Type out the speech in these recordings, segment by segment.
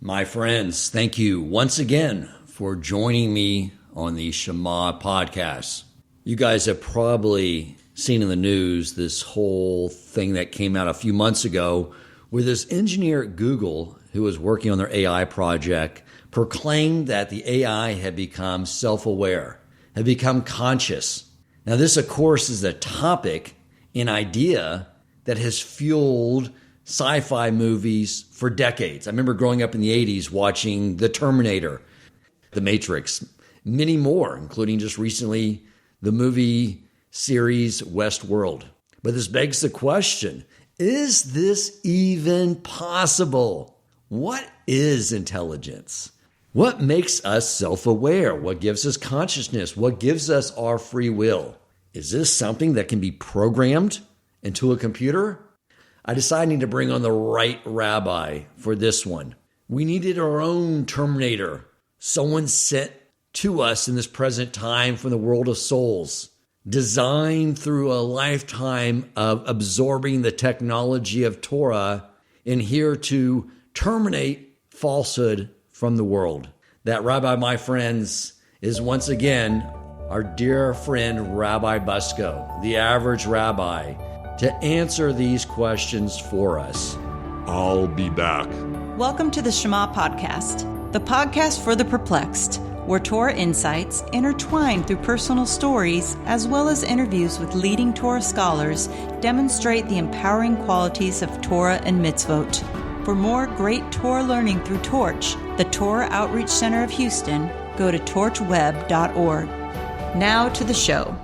My friends, thank you once again for joining me on the Shema podcast. You guys have probably seen in the news this whole thing that came out a few months ago where this engineer at Google who was working on their AI project proclaimed that the AI had become self-aware, had become conscious. Now this, of course, is a topic, an idea that has fueled sci-fi movies for decades. I remember growing up in the 80s watching The Terminator, The Matrix, many more, including just recently the movie series Westworld. But this begs the question, is this even possible? What is intelligence? What makes us self-aware? What gives us consciousness? What gives us our free will? Is this something that can be programmed into a computer? I decided to bring on the right rabbi for this one. We needed our own Terminator, someone sent to us in this present time from the world of souls, designed through a lifetime of absorbing the technology of Torah and here to terminate falsehood from the world. That rabbi, my friends, is once again our dear friend Rabbi Bucsko, the average rabbi, to answer these questions for us. I'll be back. Welcome to the Shema Podcast, the podcast for the perplexed, where Torah insights intertwined through personal stories as well as interviews with leading Torah scholars demonstrate the empowering qualities of Torah and mitzvot. For more great Torah learning through Torch, the Torah Outreach Center of Houston, go to torchweb.org. Now to the show.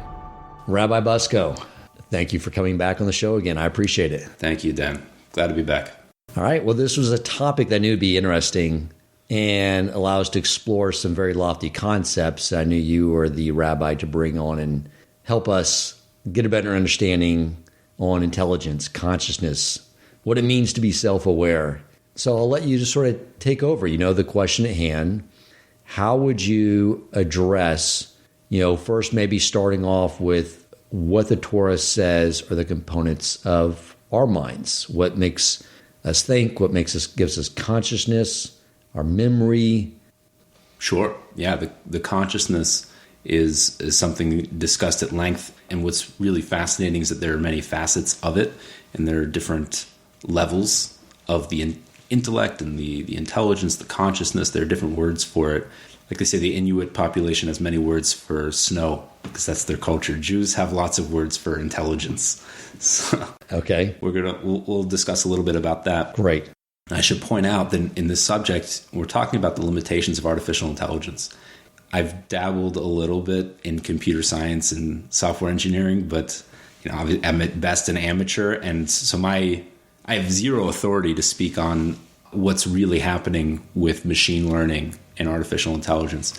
Rabbi Bucsko, thank you for coming back on the show again. I appreciate it. Thank you, Dan. Glad to be back. All right. Well, this was a topic that I knew would be interesting and allow us to explore some very lofty concepts. I knew you were the rabbi to bring on and help us get a better understanding on intelligence, consciousness, what it means to be self-aware. So I'll let you just sort of take over, the question at hand. How would you address, first maybe starting off with what the Torah says are the components of our minds, what makes us think, what gives us consciousness, our memory. Sure. Yeah, the consciousness is something discussed at length. And what's really fascinating is that there are many facets of it, and there are different levels of the intellect and the intelligence, the consciousness. There are different words for it. Like they say, the Inuit population has many words for snow because that's their culture. Jews have lots of words for intelligence. So okay, we'll discuss a little bit about that. Great. I should point out that in this subject, we're talking about the limitations of artificial intelligence. I've dabbled a little bit in computer science and software engineering, but I'm at best an amateur, and so I have zero authority to speak on what's really happening with machine learning and artificial intelligence.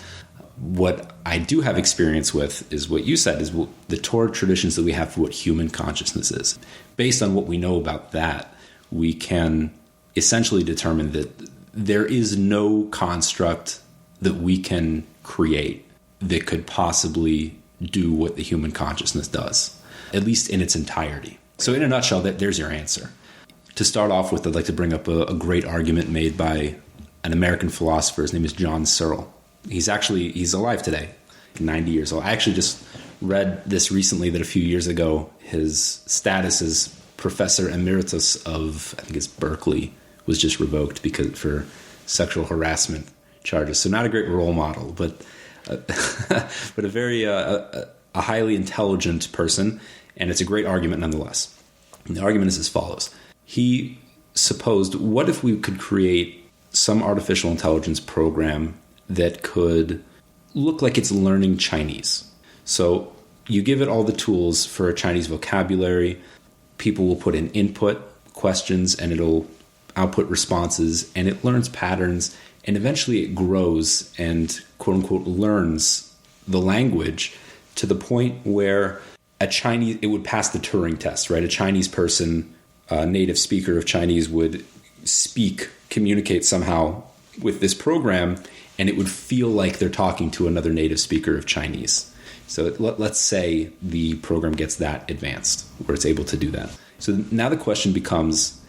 What I do have experience with is what you said, is the Torah traditions that we have for what human consciousness is. Based on what we know about that, we can essentially determine that there is no construct that we can create that could possibly do what the human consciousness does, at least in its entirety. So in a nutshell, there's your answer. To start off with, I'd like to bring up a great argument made by an American philosopher. His name is John Searle. He's alive today, 90 years old. I actually just read this recently that a few years ago, his status as professor emeritus of, I think it's Berkeley, was just revoked for sexual harassment charges. So not a great role model, but a very a highly intelligent person, and it's a great argument nonetheless. And the argument is as follows. He supposed, what if we could create some artificial intelligence program that could look like it's learning Chinese? So you give it all the tools for a Chinese vocabulary, people will put in input questions, and it'll output responses, and it learns patterns, and eventually it grows and quote unquote learns the language to the point where it would pass the Turing test, right? A Chinese person, a native speaker of Chinese, would communicate somehow with this program, and it would feel like they're talking to another native speaker of Chinese. So let's say the program gets that advanced where it's able to do that. So now the question becomes,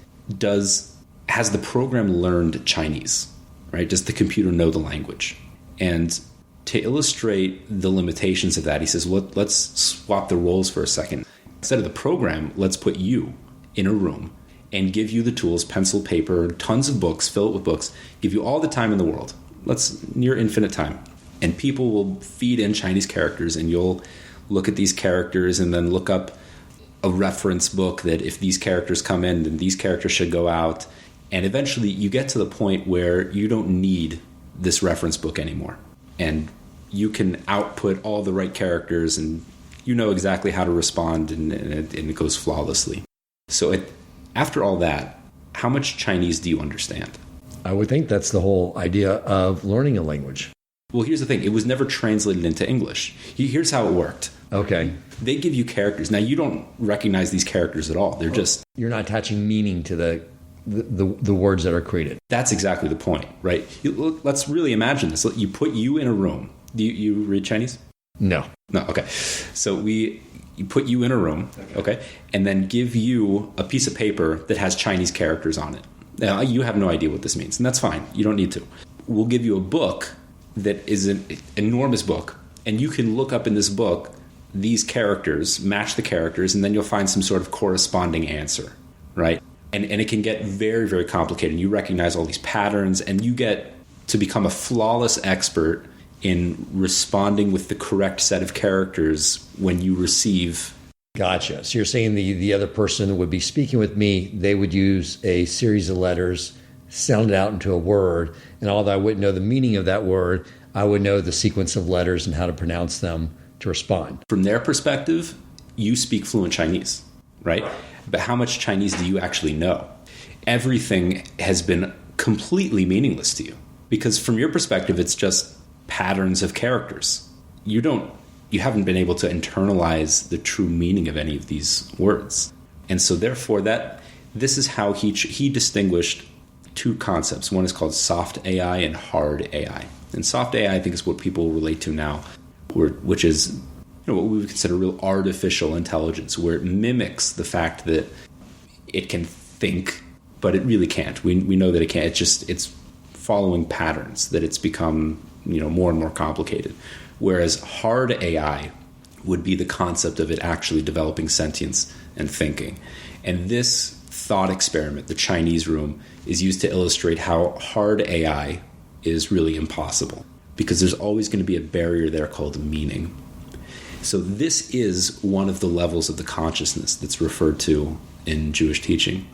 has the program learned Chinese, right? Does the computer know the language? And to illustrate the limitations of that, he says, well, let's swap the roles for a second. Instead of the program, let's put you in a room and give you the tools, pencil, paper, tons of books, fill it with books, give you all the time in the world. Near infinite time. And people will feed in Chinese characters, and you'll look at these characters and then look up a reference book that if these characters come in, then these characters should go out. And eventually you get to the point where you don't need this reference book anymore. And you can output all the right characters, and you know exactly how to respond, and it goes flawlessly. So after all that, how much Chinese do you understand? I would think that's the whole idea of learning a language. Well, here's the thing. It was never translated into English. Here's how it worked. Okay. They give you characters. Now, you don't recognize these characters at all. They're just... You're not attaching meaning to the words that are created. That's exactly the point, right? Let's really imagine this. You put you in a room. Do you read Chinese? No. No, okay. So you put you in a room, okay, and then give you a piece of paper that has Chinese characters on it. Now, you have no idea what this means, and that's fine. You don't need to. We'll give you a book that is an enormous book, and you can look up in this book these characters, match the characters, and then you'll find some sort of corresponding answer, right? And it can get very, very complicated. You recognize all these patterns, and you get to become a flawless expert in responding with the correct set of characters when you receive. Gotcha. So you're saying the other person would be speaking with me, they would use a series of letters, sound it out into a word, and although I wouldn't know the meaning of that word, I would know the sequence of letters and how to pronounce them to respond. From their perspective, you speak fluent Chinese, right? But how much Chinese do you actually know? Everything has been completely meaningless to you because from your perspective, it's just patterns of characters. You haven't been able to internalize the true meaning of any of these words. And so therefore this is how he distinguished two concepts. One is called soft AI and hard AI. And soft AI, I think, is what people relate to now, which is what we would consider real artificial intelligence, where it mimics the fact that it can think, but it really can't. We know that it can't. It's following patterns, that it's become more and more complicated. Whereas hard AI would be the concept of it actually developing sentience and thinking. And this thought experiment, the Chinese room, is used to illustrate how hard AI is really impossible, because there's always going to be a barrier there called meaning. So this is one of the levels of the consciousness that's referred to in Jewish teaching.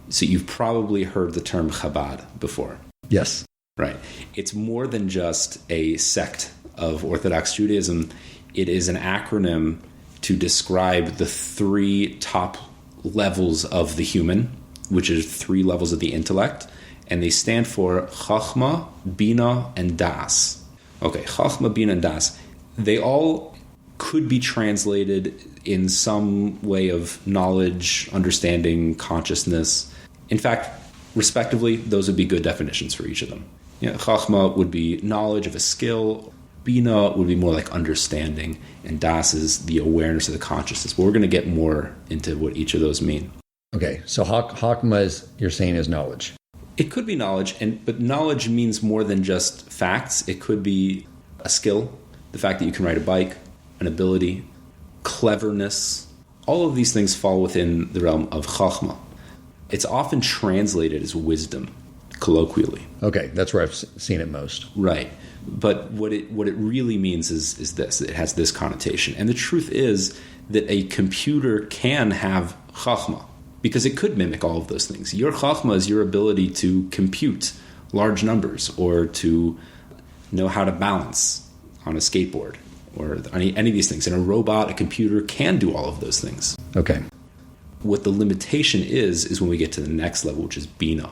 So you've probably heard the term Chabad before. Yes. Right. It's more than just a sect of Orthodox Judaism. It is an acronym to describe the three top levels of the human, which is three levels of the intellect, and they stand for Chachma, Bina, and Das. Okay, Chachma, Bina, and Das. They all could be translated in some way of knowledge, understanding, consciousness. In fact, respectively, those would be good definitions for each of them. Chachma would be knowledge of a skill. Bina would be more like understanding. And Das is the awareness of the consciousness. But we're going to get more into what each of those mean. Okay, so Chachma, you're saying, is knowledge. It could be knowledge, but knowledge means more than just facts. It could be a skill, the fact that you can ride a bike, an ability, cleverness. All of these things fall within the realm of Chachma. It's often translated as wisdom, colloquially. Okay, that's where I've seen it most. Right. But what it really means is this. It has this connotation. And the truth is that a computer can have Chachma, because it could mimic all of those things. Your Chachma is your ability to compute large numbers or to know how to balance on a skateboard or any of these things. And a robot, a computer, can do all of those things. Okay. What the limitation is when we get to the next level, which is Bina.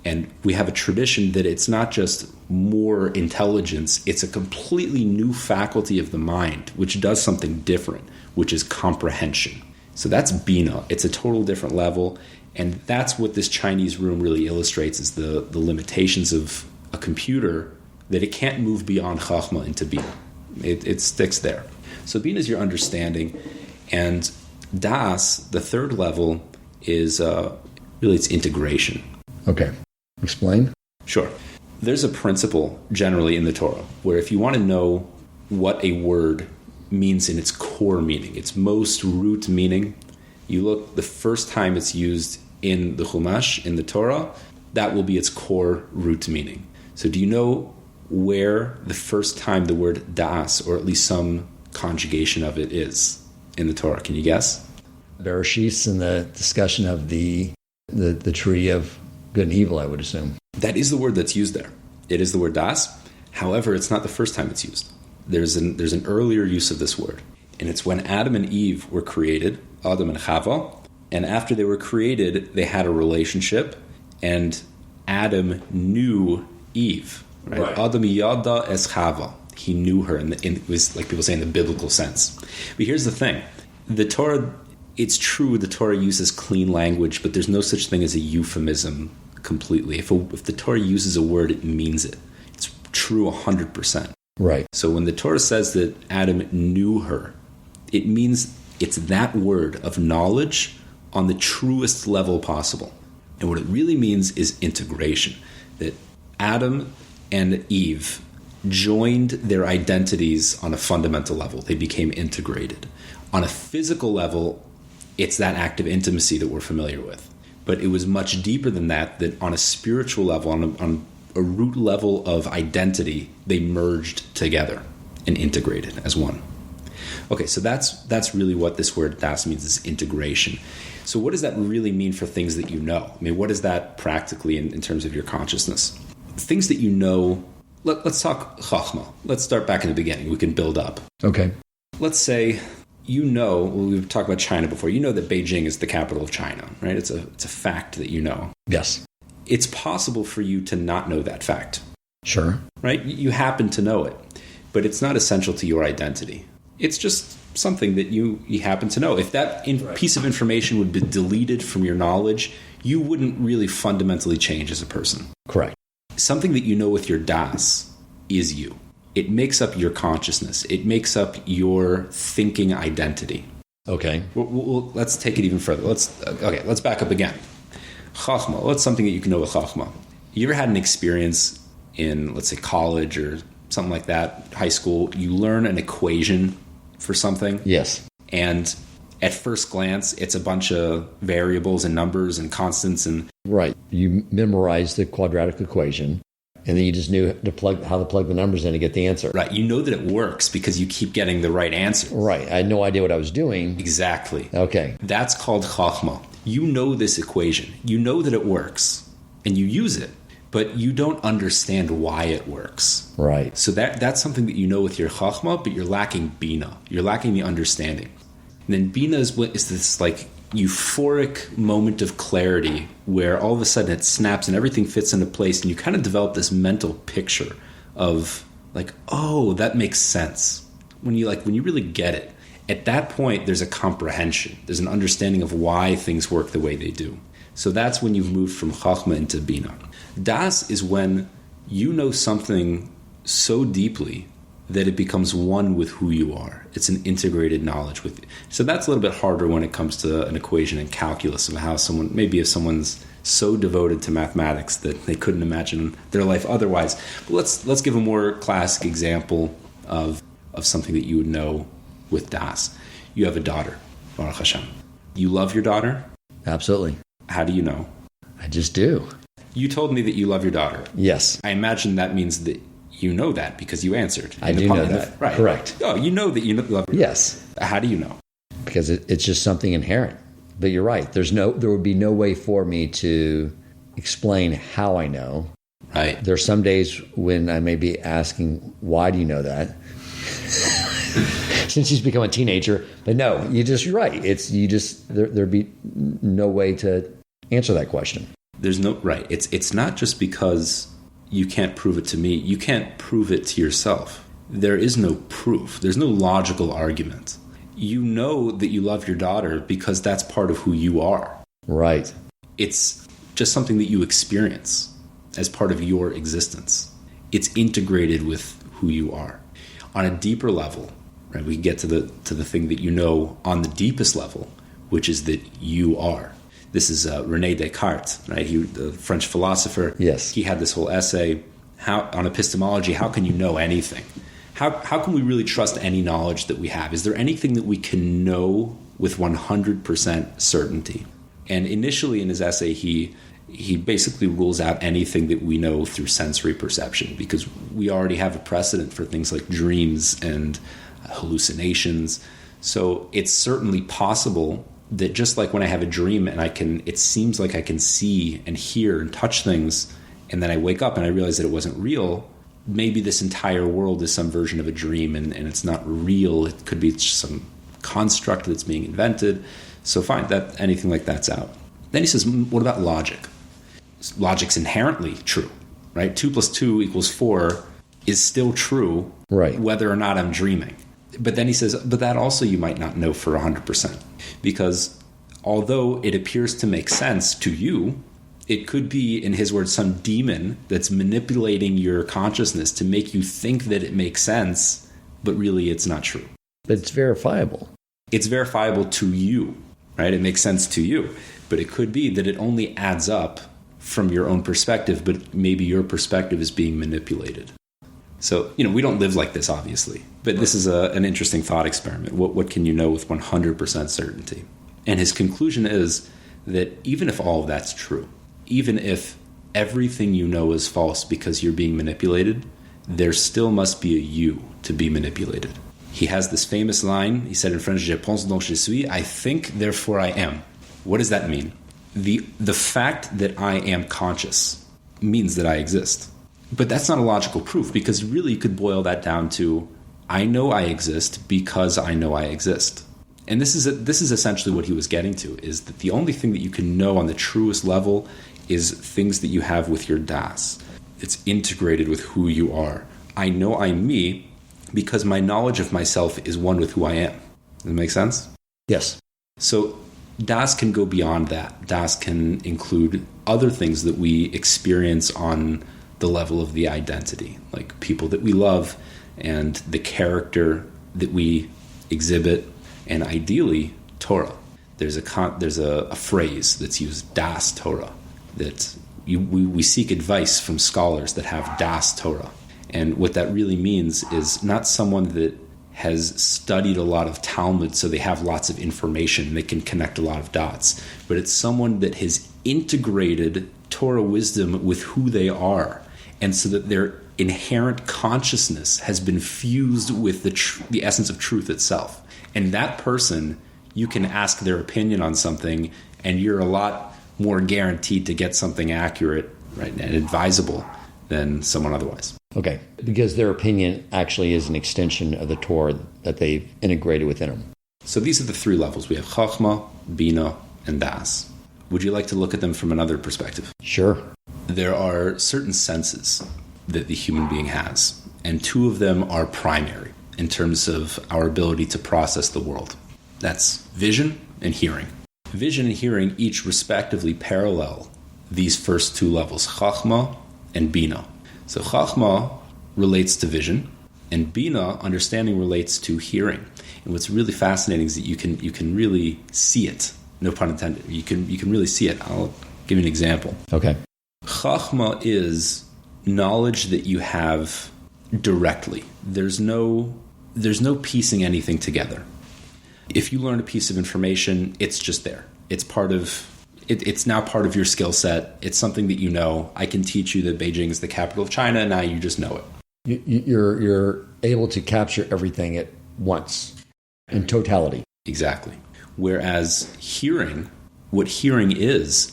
And we have a tradition that it's not just more intelligence, it's a completely new faculty of the mind, which does something different, which is comprehension. So that's Bina. It's a total different level. And that's what this Chinese room really illustrates, is the limitations of a computer, that it can't move beyond Chachma into Bina. It sticks there. So Bina is your understanding. And Das, the third level, is really its integration. Okay. Explain. Sure. There's a principle generally in the Torah where if you want to know what a word means in its core meaning, its most root meaning, you look the first time it's used in the Chumash, in the Torah, that will be its core root meaning. So do you know where the first time the word das, or at least some conjugation of it, is in the Torah? Can you guess? Bereshit, in the discussion of the tree of good and evil, I would assume. That is the word that's used there. It is the word das. However, it's not the first time it's used. There's an earlier use of this word. And it's when Adam and Eve were created, Adam and Chava, and after they were created, they had a relationship, and Adam knew Eve. Right? Adam yada es Chava. He knew her, and it was like people say in the biblical sense. But here's the thing. The Torah, it's true the Torah uses clean language, but there's no such thing as a euphemism completely. If the Torah uses a word, it means it. It's true 100%. Right. So when the Torah says that Adam knew her, it means it's that word of knowledge on the truest level possible. And what it really means is integration. That Adam and Eve joined their identities on a fundamental level. They became integrated. On a physical level, it's that act of intimacy that we're familiar with. But it was much deeper than that, that on a spiritual level, on a root level of identity, they merged together and integrated as one. Okay, so that's really what this word das means, is integration. So what does that really mean for things that you know? I mean, what is that practically in terms of your consciousness? Things that you know, let's talk chachma. Let's start back in the beginning. We can build up. Okay. Let's say we've talked about China before. You know that Beijing is the capital of China, right? It's a fact that you know. Yes. It's possible for you to not know that fact. Sure. Right? You happen to know it, but it's not essential to your identity. It's just something that you happen to know. If that piece of information would be deleted from your knowledge, you wouldn't really fundamentally change as a person. Correct. Something that you know with your das is you. It makes up your consciousness. It makes up your thinking identity. Okay. Let's take it even further. Let's back up again. Chachma. What's something that you can know with Chachma? You ever had an experience in, let's say, college or something like that, high school? You learn an equation for something. Yes. And at first glance, it's a bunch of variables and numbers and constants and... Right. You memorized the quadratic equation, and then you just knew how to plug the numbers in to get the answer. Right. You know that it works because you keep getting the right answer. Right. I had no idea what I was doing. Exactly. Okay. That's called chachma. You know this equation. You know that it works, and you use it, but you don't understand why it works. Right. So that's something that you know with your chachma, but you're lacking bina. You're lacking the understanding. And then bina is this like euphoric moment of clarity where all of a sudden it snaps and everything fits into place, and you kind of develop this mental picture of like, oh, that makes sense. When you really get it. At that point, there's a comprehension. There's an understanding of why things work the way they do. So that's when you've moved from chachma into bina. Das is when you know something so deeply that it becomes one with who you are. It's an integrated knowledge with you. So that's a little bit harder when it comes to an equation in calculus of how if someone's so devoted to mathematics that they couldn't imagine their life otherwise. But let's give a more classic example of something that you would know with das. You have a daughter, Baruch Hashem. You love your daughter? Absolutely. How do you know? I just do. You told me that you love your daughter. Yes. I imagine that means that you know that because you answered. I do know that. Right. Correct. Oh, you know that you love her. Yes. How do you know? Because it's just something inherent. But you're right. There would be no way for me to explain how I know. Right. There's some days when I may be asking, why do you know that? Since she's become a teenager. But no, you're right. There'd be no way to answer that question. There's no, right. It's not just because you can't prove it to me. You can't prove it to yourself. There is no proof. There's no logical argument. You know that you love your daughter because that's part of who you are. Right. It's just something that you experience as part of your existence. It's integrated with who you are. On a deeper level, right, we get to the thing that you know on the deepest level, which is that you are. This is René Descartes, right? The French philosopher. Yes. He had this whole essay, how on epistemology, how can you know anything? How can we really trust any knowledge that we have? Is there anything that we can know with 100% certainty? And initially in his essay, he basically rules out anything that we know through sensory perception, because we already have a precedent for things like dreams and hallucinations. So it's certainly possible that just like when I have a dream and it seems like I can see and hear and touch things, and then I wake up and I realize that it wasn't real, maybe this entire world is some version of a dream and it's not real. It could be just some construct that's being invented. So fine, that anything like that's out. Then he says, what about logic? Logic's inherently true, right? 2 + 2 = 4 is still true, right, whether or not I'm dreaming. But then he says, but that also you might not know for 100%, because although it appears to make sense to you, it could be, in his words, some demon that's manipulating your consciousness to make you think that it makes sense, but really it's not true. But it's verifiable. It's verifiable to you, right? It makes sense to you. But it could be that it only adds up from your own perspective, but maybe your perspective is being manipulated. So, we don't live like this, obviously. But this is an interesting thought experiment. What can you know with 100% certainty? And his conclusion is that even if all of that's true, even if everything you know is false because you're being manipulated, there still must be a you to be manipulated. He has this famous line, he said in French, Je pense donc je suis, I think, therefore I am. What does that mean? The fact that I am conscious means that I exist. But that's not a logical proof, because really you could boil that down to, I know I exist because I know I exist. And this is essentially what he was getting to, is that the only thing that you can know on the truest level is things that you have with your das. It's integrated with who you are. I know I'm me because my knowledge of myself is one with who I am. Does that make sense? Yes. So das can go beyond that. Das can include other things that we experience on the level of the identity, like people that we love and the character that we exhibit, and ideally Torah. There's a phrase that's used, das Torah, that we seek advice from scholars that have das Torah. And what that really means is not someone that has studied a lot of Talmud so they have lots of information, they can connect a lot of dots, but it's someone that has integrated Torah wisdom with who they are, and so that their inherent consciousness has been fused with the essence of truth itself. And that person, you can ask their opinion on something, and you're a lot more guaranteed to get something accurate, right, and advisable than someone otherwise. Okay, because their opinion actually is an extension of the Torah that they've integrated within them. So these are the 3 levels. We have Chachma, Bina, and Das. Would you like to look at them from another perspective? Sure. There are certain senses that the human being has, and 2 of them are primary in terms of our ability to process the world. That's vision and hearing. Vision and hearing each respectively parallel these first 2 levels, Chachma and Bina. So Chachma relates to vision, and Bina, understanding, relates to hearing. And what's really fascinating is that you can really see it. No pun intended. You can really see it. I'll give you an example. Okay. Chachma is knowledge that you have directly. There's no piecing anything together. If you learn a piece of information, it's just there. It's now part of your skill set. It's something that you know. I can teach you that Beijing is the capital of China, and now you just know it. You're able to capture everything at once, in totality. Exactly. Whereas hearing, what hearing is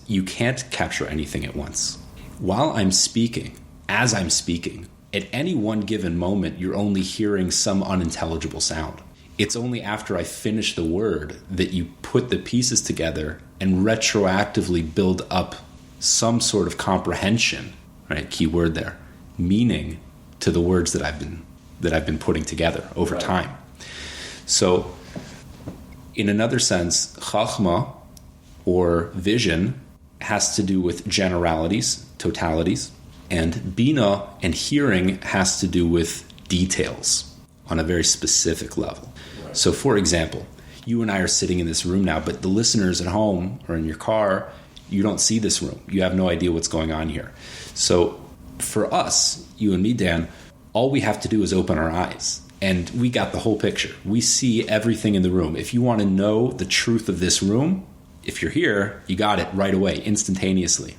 you can't capture anything at once. While I'm speaking, as I'm speaking, at any one given moment, you're only hearing some unintelligible sound. It's only after I finish the word that you put the pieces together and retroactively build up some sort of comprehension, right? Key word there, meaning to the words that I've been putting together over time. So, in another sense, Chachma, or vision, has to do with generalities, totalities, and Bina and hearing has to do with details on a very specific level. So, for example, you and I are sitting in this room now, but the listeners at home or in your car, you don't see this room. You have no idea what's going on here. So for us, you and me, Dan, all we have to do is open our eyes. And we got the whole picture. We see everything in the room. If you want to know the truth of this room, if you're here, you got it right away, instantaneously.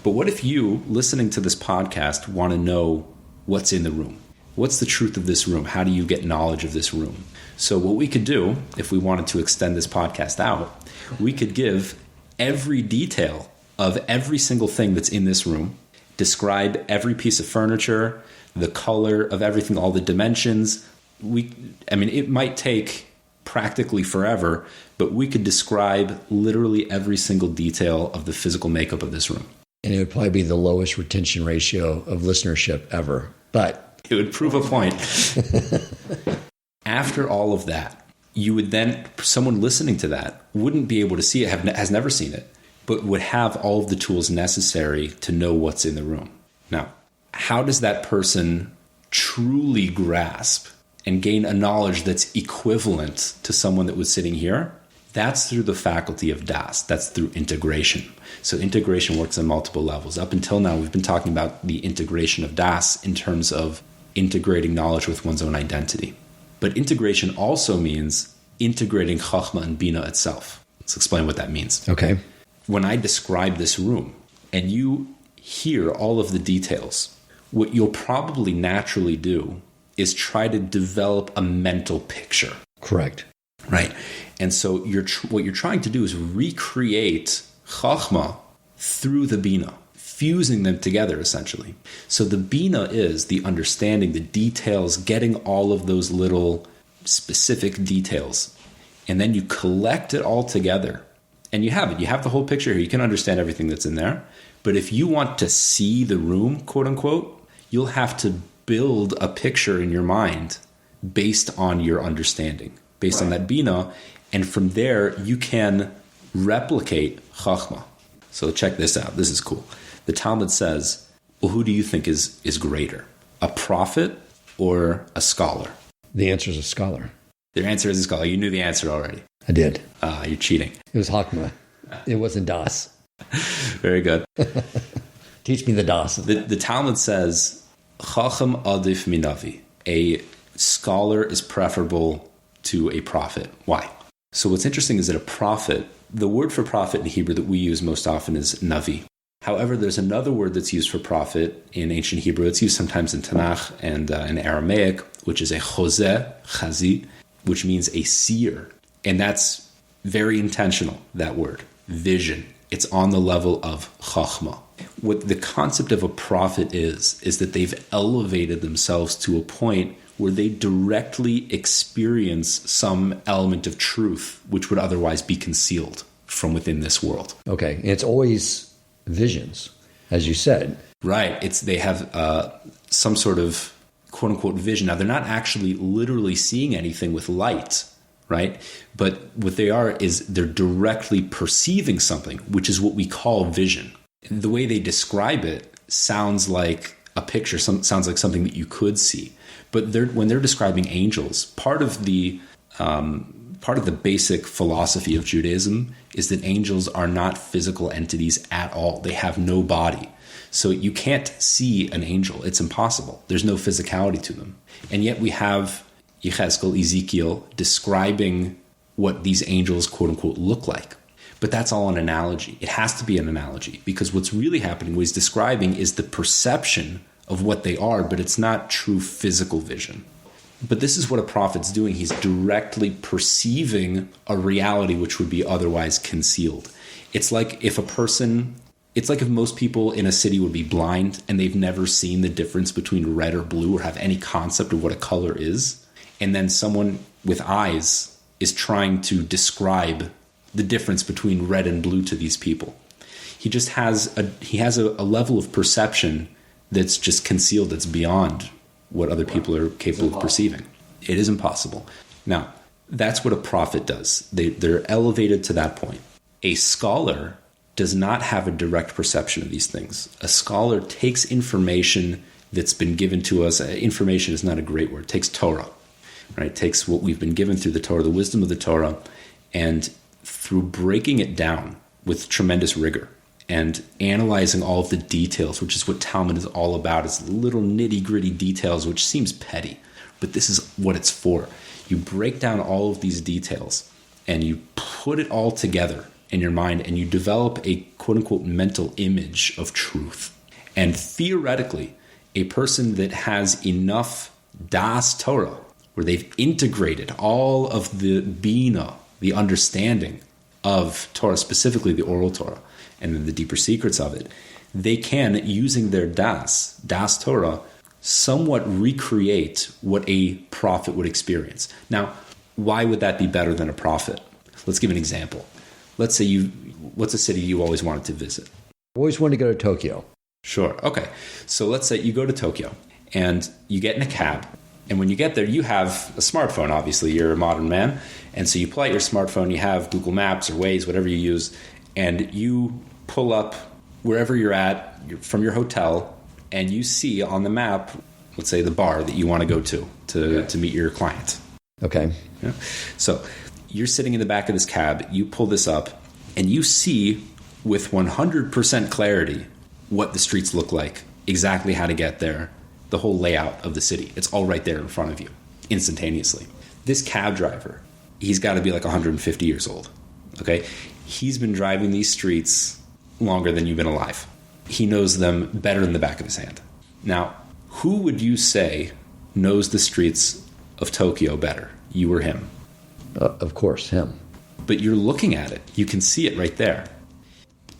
But what if you, listening to this podcast, want to know what's in the room? What's the truth of this room? How do you get knowledge of this room? So what we could do, if we wanted to extend this podcast out, we could give every detail of every single thing that's in this room, describe every piece of furniture, the color of everything, all the dimensions. It might take practically forever, but we could describe literally every single detail of the physical makeup of this room. And it would probably be the lowest retention ratio of listenership ever. But it would prove a point. After all of that, you would then, someone listening to that wouldn't be able to see it, has never seen it, but would have all of the tools necessary to know what's in the room. Now, how does that person truly grasp and gain a knowledge that's equivalent to someone that was sitting here? That's through the faculty of das. That's through integration. So integration works on multiple levels. Up until now, we've been talking about the integration of das in terms of integrating knowledge with one's own identity. But integration also means integrating chachma and bina itself. Let's explain what that means. Okay. When I describe this room and you hear all of the details, what you'll probably naturally do is try to develop a mental picture. Correct. Right. And so what you're trying to do is recreate chachma through the bina, fusing them together essentially. So the bina is the understanding, the details, getting all of those little specific details. And then you collect it all together and you have it. You have the whole picture here. You can understand everything that's in there. But if you want to see the room, quote unquote, you'll have to build a picture in your mind based on your understanding, based on that bina. And from there, you can replicate chachma. So check this out. This is cool. The Talmud says, well, who do you think is greater, a prophet or a scholar? The answer is a scholar. Their answer is a scholar. You knew the answer already. I did. You're cheating. It was Hakma. It wasn't Das. Very good. Teach me the Das. The Talmud says, Chacham adif minavi. A scholar is preferable to a prophet. Why? So what's interesting is that a prophet, the word for prophet in Hebrew that we use most often is navi. However, there's another word that's used for prophet in ancient Hebrew. It's used sometimes in Tanakh and in Aramaic, which is a chozeh, chazi, which means a seer. And that's very intentional, that word, vision. It's on the level of chachma. What the concept of a prophet is that they've elevated themselves to a point where they directly experience some element of truth which would otherwise be concealed from within this world. Okay, and it's always visions, as you said. Right. They have some sort of quote-unquote vision. Now, they're not actually literally seeing anything with light, right? But what they are is they're directly perceiving something, which is what we call vision. The way they describe it sounds like a picture, sounds like something that you could see. But when they're describing angels, part of the basic philosophy of Judaism is that angels are not physical entities at all. They have no body. So you can't see an angel. It's impossible. There's no physicality to them. And yet we have Ezekiel describing what these angels, quote unquote, look like. But that's all an analogy. It has to be an analogy because what's really happening, what he's describing is the perception of what they are, but it's not true physical vision. But this is what a prophet's doing. He's directly perceiving a reality which would be otherwise concealed. It's like if most people in a city would be blind and they've never seen the difference between red or blue or have any concept of what a color is. And then someone with eyes is trying to describe the difference between red and blue to these people. He has a level of perception that's just concealed, that's beyond what other people are capable of perceiving. It is impossible. Now, that's what a prophet does. They're elevated to that point. A scholar does not have a direct perception of these things. A scholar takes information that's been given to us. Information is not a great word. It takes Torah, right? It takes what we've been given through the Torah, the wisdom of the Torah, and through breaking it down with tremendous rigor and analyzing all of the details, which is what Talmud is all about. It's little nitty-gritty details, which seems petty, but this is what it's for. You break down all of these details and you put it all together in your mind, and you develop a quote-unquote mental image of truth. And theoretically, a person that has enough das Torah, where they've integrated all of the bina, the understanding of Torah, specifically the oral Torah, and then the deeper secrets of it, they can, using their das Torah, somewhat recreate what a prophet would experience. Now, why would that be better than a prophet? Let's give an example. Let's say what's a city you always wanted to visit? Always wanted to go to Tokyo. Sure. Okay. So let's say you go to Tokyo and you get in a cab. And when you get there, you have a smartphone, obviously. You're a modern man. And so you pull out your smartphone, you have Google Maps or Waze, whatever you use, and you pull up wherever you're at from your hotel, and you see on the map, let's say the bar that you want to go to meet your client. Okay. Yeah. So you're sitting in the back of this cab, you pull this up, and you see with 100% clarity what the streets look like, exactly how to get there, the whole layout of the city. It's all right there in front of you, instantaneously. This cab driver, he's got to be like 150 years old, okay? He's been driving these streets longer than you've been alive. He knows them better than the back of his hand. Now, who would you say knows the streets of Tokyo better, you or him? Of course, him. But you're looking at it. You can see it right there.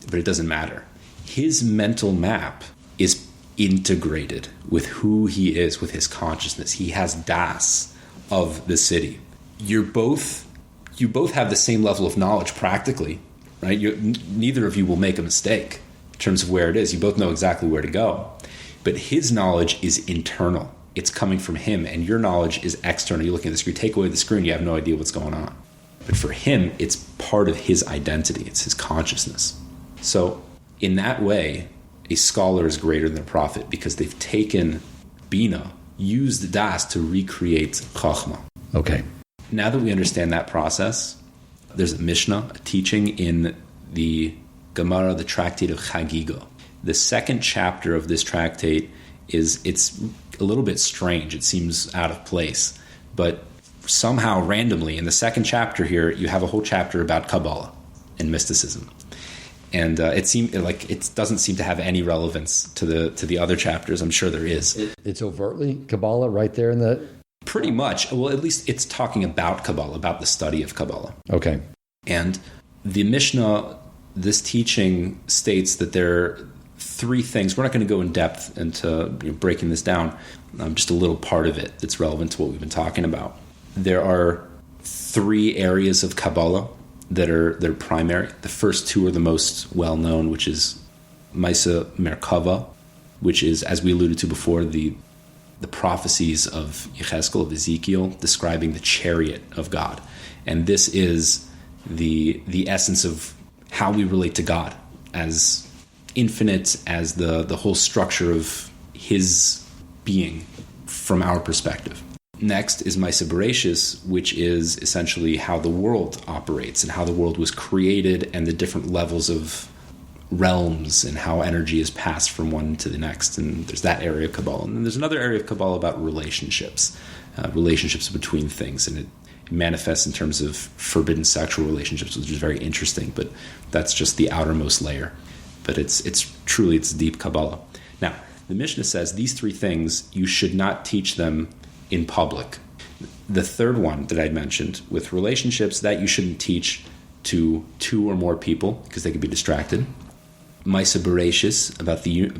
But it doesn't matter. His mental map is integrated with who he is, with his consciousness. He has das of the city. You both have the same level of knowledge practically, right? Neither of you will make a mistake in terms of where it is. You both know exactly where to go. But his knowledge is internal. It's coming from him, and your knowledge is external. You're looking at the screen. Take away the screen, you have no idea what's going on. But for him, it's part of his identity. It's his consciousness. So in that way, a scholar is greater than a prophet because they've taken Bina, used Das to recreate Chachma. Okay. Now that we understand that process, there's a Mishnah, a teaching in the Gemara, the tractate of Chagiga. The second chapter of this tractate it's a little bit strange. It seems out of place. But somehow, randomly, in the second chapter here, you have a whole chapter about Kabbalah and mysticism. And it doesn't seem to have any relevance to the other chapters. I'm sure there is. It's overtly Kabbalah right there in the... Pretty much. Well, at least it's talking about Kabbalah, about the study of Kabbalah. Okay. And the Mishnah, this teaching states that there are three things. We're not going to go in depth into breaking this down. Just a little part of it that's relevant to what we've been talking about. There are three areas of Kabbalah that are primary. The first two are the most well-known, which is Maisa Merkava, which is, as we alluded to before, the prophecies of Yechezkel, of Ezekiel, describing the chariot of God. And this is the essence of how we relate to God as infinite, as the whole structure of his being from our perspective. Next is Maisa Bereshis, which is essentially how the world operates and how the world was created and the different levels of realms and how energy is passed from one to the next. And there's that area of Kabbalah. And then there's another area of Kabbalah about relationships between things. And it manifests in terms of forbidden sexual relationships, which is very interesting, but that's just the outermost layer. But it's deep Kabbalah. Now, the Mishnah says these three things, you should not teach them in public. The third one that I mentioned, with relationships, that you shouldn't teach to two or more people because they could be distracted. Maisa Bereshis, about the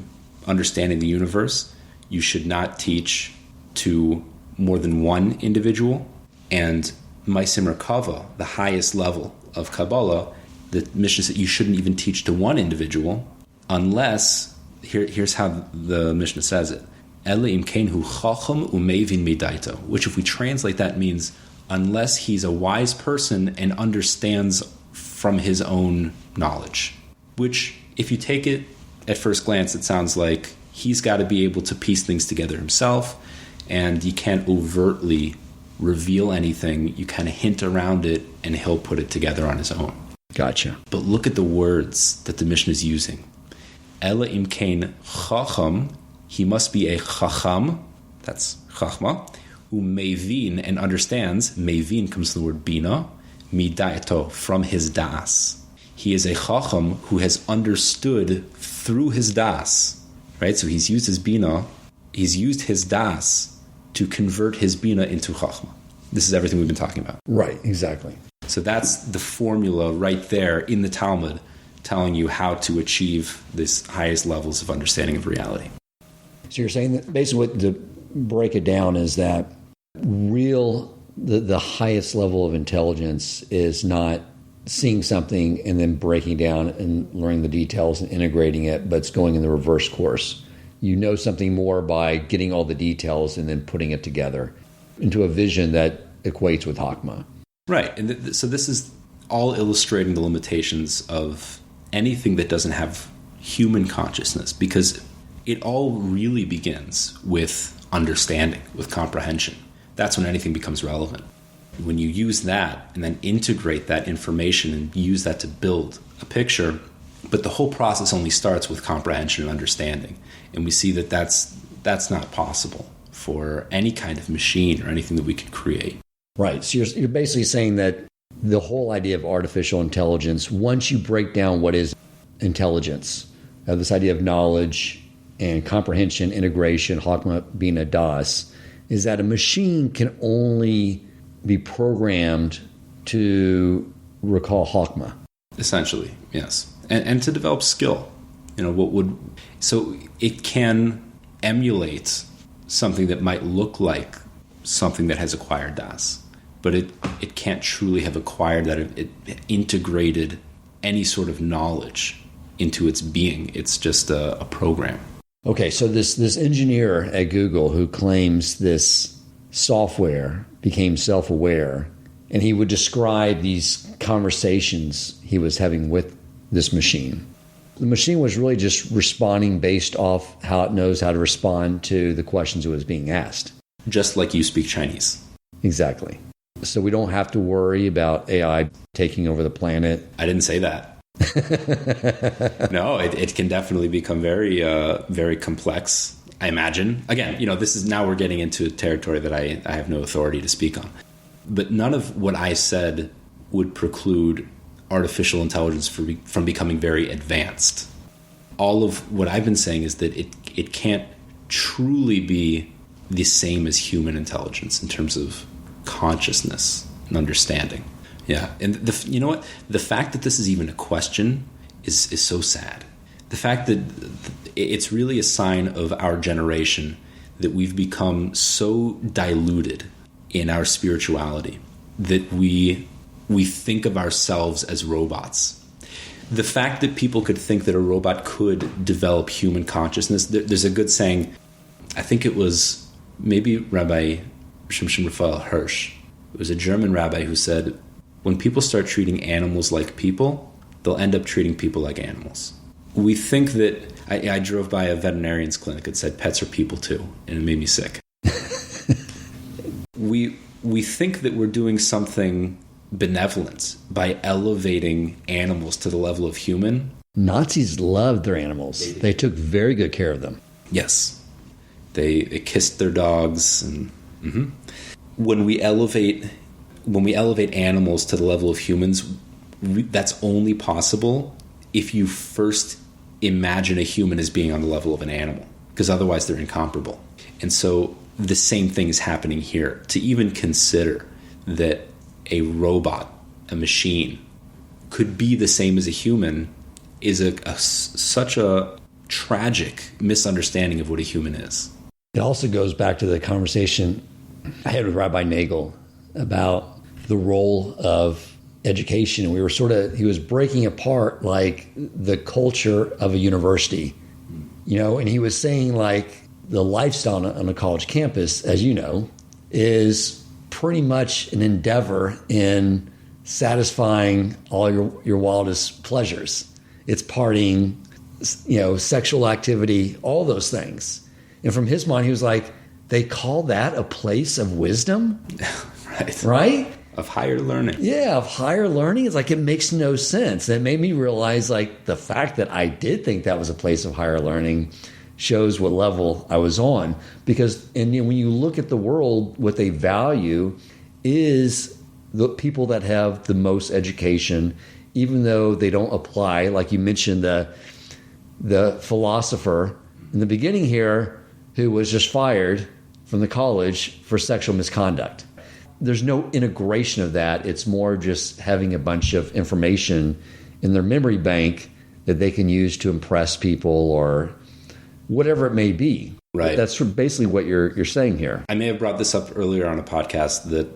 understanding the universe, you should not teach to more than one individual. And Maisa Merkava, the highest level of Kabbalah, the Mishnah said you shouldn't even teach to one individual unless, here's how the Mishnah says it, which if we translate that means unless he's a wise person and understands from his own knowledge. Which, if you take it at first glance, it sounds like he's got to be able to piece things together himself, and you can't overtly reveal anything. You kind of hint around it, and he'll put it together on his own. Gotcha. But look at the words that the Mishnah is using. Ela im kain chacham, he must be a chacham, that's chachma, who mevin and understands, mevin comes from the word bina, midaito, from his das. He is a chacham who has understood through his das, right? So he's used his bina, he's used his das to convert his bina into chachma. This is everything we've been talking about. Right, exactly. So that's the formula right there in the Talmud telling you how to achieve this highest levels of understanding of reality. So you're saying that basically what to break it down is that the highest level of intelligence is not seeing something and then breaking down and learning the details and integrating it, but it's going in the reverse course. You know something more by getting all the details and then putting it together into a vision that equates with Hakma. Right. And so this is all illustrating the limitations of anything that doesn't have human consciousness, because it all really begins with understanding, with comprehension. That's when anything becomes relevant. When you use that and then integrate that information and use that to build a picture, but the whole process only starts with comprehension and understanding. And we see that that's not possible for any kind of machine or anything that we could create. Right. So you're basically saying that the whole idea of artificial intelligence, once you break down what is intelligence, this idea of knowledge and comprehension, integration, Hakma being a das, is that a machine can only be programmed to recall Hakma. Essentially, yes. And to develop skill. So it can emulate something that might look like something that has acquired das, but it can't truly have acquired that. It integrated any sort of knowledge into its being. It's just a program. Okay, so this engineer at Google who claims this software became self-aware, and he would describe these conversations he was having with this machine. The machine was really just responding based off how it knows how to respond to the questions it was being asked. Just like you speak Chinese. Exactly. So we don't have to worry about AI taking over the planet. I didn't say that. No, it can definitely become very, very complex, I imagine. Again, this is now we're getting into territory that I have no authority to speak on. But none of what I said would preclude artificial intelligence from becoming very advanced. All of what I've been saying is that it can't truly be the same as human intelligence in terms of consciousness and understanding. Yeah, and you know what? The fact that this is even a question is so sad. The fact that it's really a sign of our generation that we've become so diluted in our spirituality that we think of ourselves as robots. The fact that people could think that a robot could develop human consciousness, there's a good saying, I think it was maybe Rabbi Shimshon Raphael Hirsch. It was a German rabbi who said, when people start treating animals like people, they'll end up treating people like animals. We think that, I drove by a veterinarian's clinic that said pets are people too, and it made me sick. We think that we're doing something benevolent by elevating animals to the level of human. Nazis loved their animals. They took very good care of them. Yes. They kissed their dogs. And when we elevate animals to the level of humans, that's only possible if you first imagine a human as being on the level of an animal, because otherwise they're incomparable. And so the same thing is happening here. To even consider that a robot, a machine, could be the same as a human is such a tragic misunderstanding of what a human is. It also goes back to the conversation I had with Rabbi Nagel about the role of education. And we were he was breaking apart like the culture of a university, and he was saying like the lifestyle on a college campus, as you know, is pretty much an endeavor in satisfying all your wildest pleasures. It's partying, sexual activity, all those things. And from his mind, he was like, they call that a place of wisdom? Right. Right? Of higher learning. Yeah, of higher learning. It's like it makes no sense. It made me realize like the fact that I did think that was a place of higher learning shows what level I was on. Because when you look at the world, what they value is the people that have the most education, even though they don't apply. Like you mentioned, the philosopher in the beginning here who was just fired from the college for sexual misconduct. There's no integration of that. It's more just having a bunch of information in their memory bank that they can use to impress people or whatever it may be. Right. That's basically what you're saying here. I may have brought this up earlier on a podcast that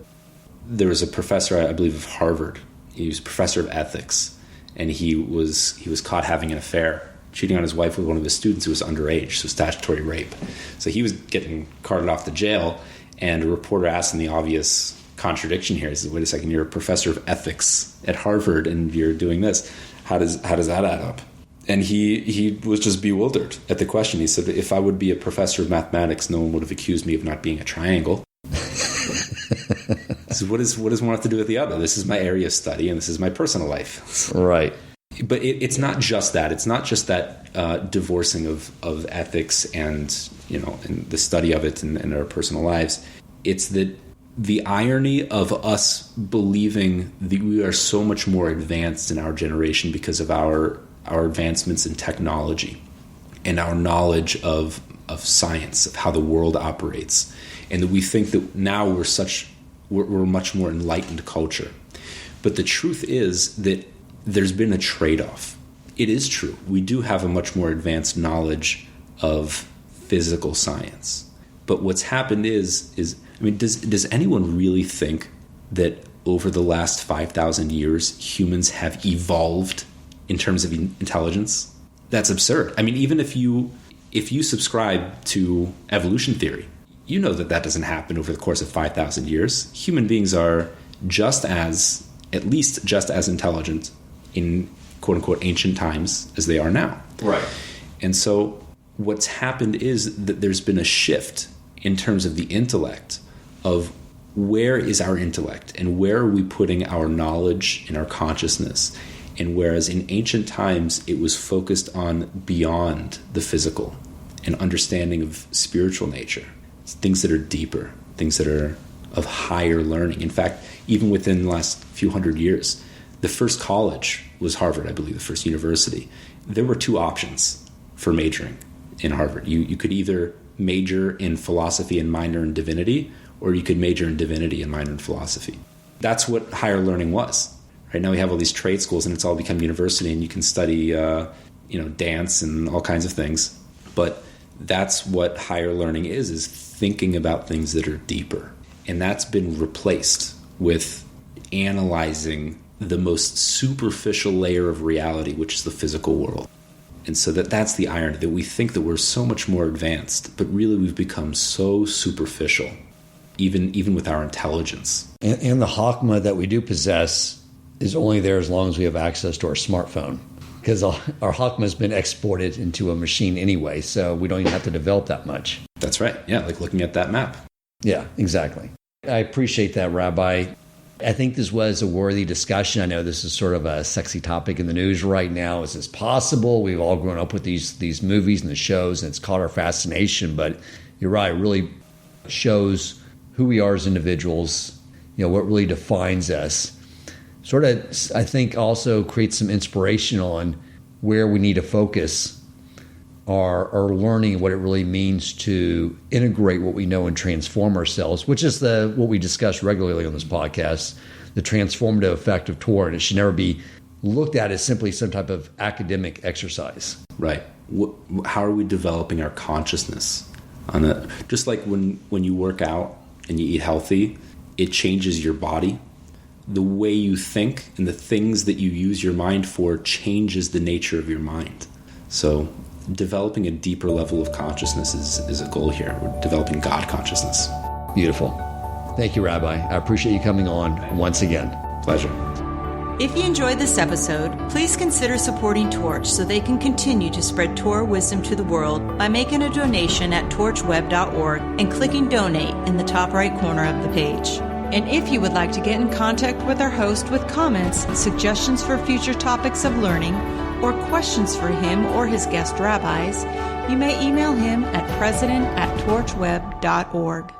there was a professor, I believe, of Harvard. He was a professor of ethics, and he was caught having an affair, cheating on his wife with one of his students who was underage, so statutory rape. So he was getting carted off to jail, and a reporter asked him the obvious contradiction here. He said, wait a second, you're a professor of ethics at Harvard and you're doing this. How does that add up? And he was just bewildered at the question. He said, if I would be a professor of mathematics, no one would have accused me of not being a triangle. So what does one have to do with the other? This is my area of study and this is my personal life. Right. But it's not just that. It's not just that divorcing of ethics and and the study of it in our personal lives. It's that the irony of us believing that we are so much more advanced in our generation because of our advancements in technology and our knowledge of science, of how the world operates, and that we think that now we're much more enlightened culture. But the truth is that there's been a trade-off. It is true. We do have a much more advanced knowledge of physical science. But what's happened is does anyone really think that over the last 5,000 years, humans have evolved in terms of intelligence? That's absurd. I mean, even if you subscribe to evolution theory, you know that doesn't happen over the course of 5,000 years. Human beings are at least just as intelligent in quote-unquote ancient times as they are now. Right. And so what's happened is that there's been a shift in terms of the intellect of where is our intellect and where are we putting our knowledge and our consciousness. And whereas in ancient times it was focused on beyond the physical and understanding of spiritual nature, things that are deeper, things that are of higher learning. In fact, even within the last few hundred years, the first college was Harvard, I believe, the first university. There were two options for majoring in Harvard. You could either major in philosophy and minor in divinity, or you could major in divinity and minor in philosophy. That's what higher learning was. Right now we have all these trade schools and it's all become university and you can study dance and all kinds of things. But that's what higher learning is thinking about things that are deeper. And that's been replaced with analyzing the most superficial layer of reality, which is the physical world. And so that's the irony, that we think that we're so much more advanced, but really we've become so superficial, even with our intelligence. And the Chachma that we do possess is only there as long as we have access to our smartphone, because our Chachma has been exported into a machine anyway, so we don't even have to develop that much. That's right. Yeah, like looking at that map. Yeah, exactly. I appreciate that, Rabbi. I think this was a worthy discussion. I know this is sort of a sexy topic in the news right now. Is this possible? We've all grown up with these movies and the shows, and it's caught our fascination. But you're right, it really shows who we are as individuals, what really defines us. Sort of, I think, also creates some inspiration on where we need to focus our learning, what it really means to integrate what we know and transform ourselves, which is what we discuss regularly on this podcast, the transformative effect of Torah. And it should never be looked at as simply some type of academic exercise. Right. How are we developing our consciousness on that? Just like when you work out and you eat healthy, it changes your body. The way you think and the things that you use your mind for changes the nature of your mind. So developing a deeper level of consciousness is a goal here. We're developing God consciousness. Beautiful. Thank you, Rabbi. I appreciate you coming on once again. Pleasure. If you enjoyed this episode, please consider supporting Torch so they can continue to spread Torah wisdom to the world by making a donation at torchweb.org and clicking donate in the top right corner of the page. And if you would like to get in contact with our host with comments, suggestions for future topics of learning, or questions for him or his guest rabbis, you may email him at president@torchweb.org.